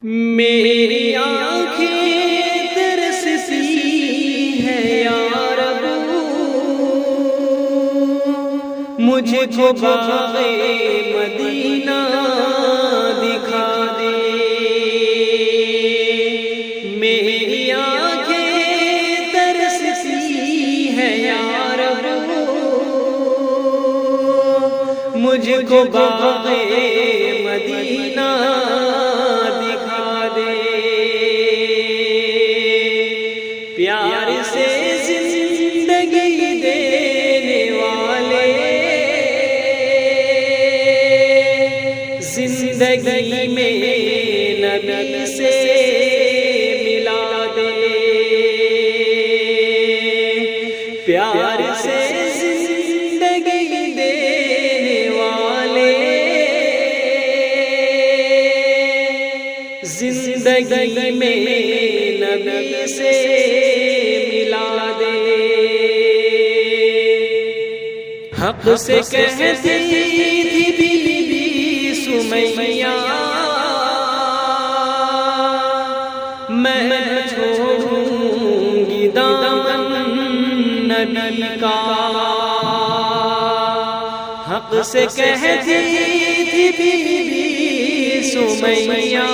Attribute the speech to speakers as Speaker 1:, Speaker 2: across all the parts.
Speaker 1: میری آنکھیں ترستی ہیں یا رب، مجھ کو باغ مدینہ دکھا دے۔ میری آنکھیں ترستی ہیں یا رب، مجھ کو باغ مدینہ پیار سے زندگی دینے والے، زندگی میں نبی سے ملا دے۔ پیار سے زندگی دینے والے، زندگی میں نبی سے ملا دے۔ حق سے کہتی تھی بی بی سمیہ، میں چھوڑوں گی دامن نبی کا۔ حق سے کہتی تھی بی بی سمیہ،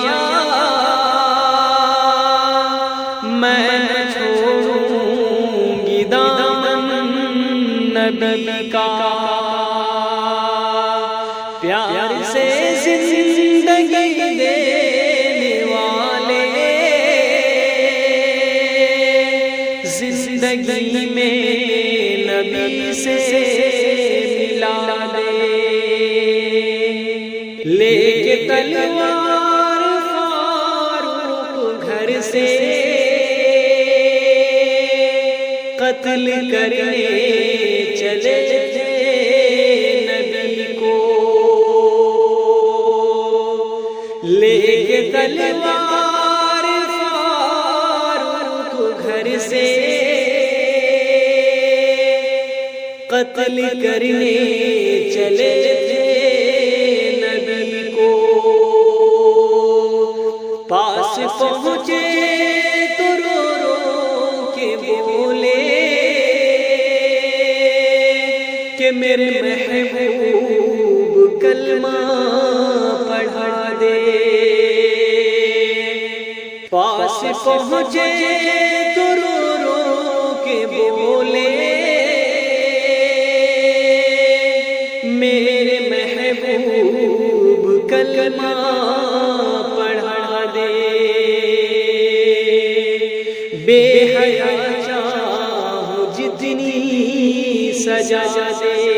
Speaker 1: میں چھوڑوں گی دامن نبی کا۔ پیار سے زندگی دینے والے، زندگی میں نبی سے ملا دے۔ لے کے تلوار فاروق گھر سے قتل کرنے چلے تھے نبی کو۔ لے کے تلوار فاروق گھر سے قتل کرنے چلے تھے نبی کو۔ پاس پہنچے تو رو رو کے بولے کہ میرے محبوب کلمہ پڑھا دے۔ پاس پہنچے تو رو رو کے بولے میرے محبوب کلمہ پڑھا دے۔ بے حیا چاہو جتنی سجا دے،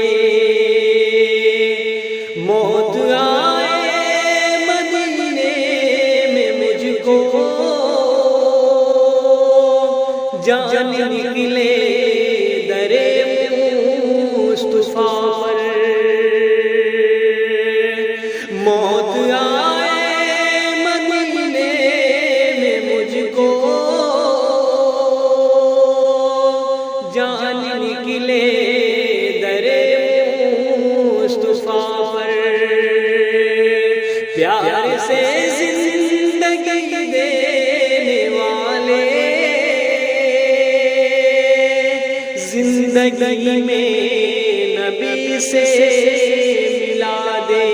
Speaker 1: موت آئے مدینے میں مجھ کو، جان نکلے درے مصطفیٰ پر۔ موت آئے مدینے میں مجھ کو، جان نکلے درے مصطفیٰ پر۔ پیار سے زندگی دینے والے، زندگی میں نبی سے ملا دے۔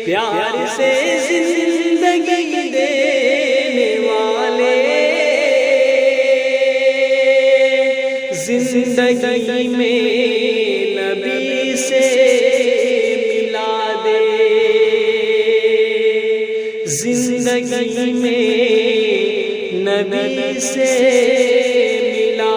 Speaker 1: پیار سے زندگی دینے والے، زندگی میں نبی سے ملا دے۔ زندگی میں نبی سے ملا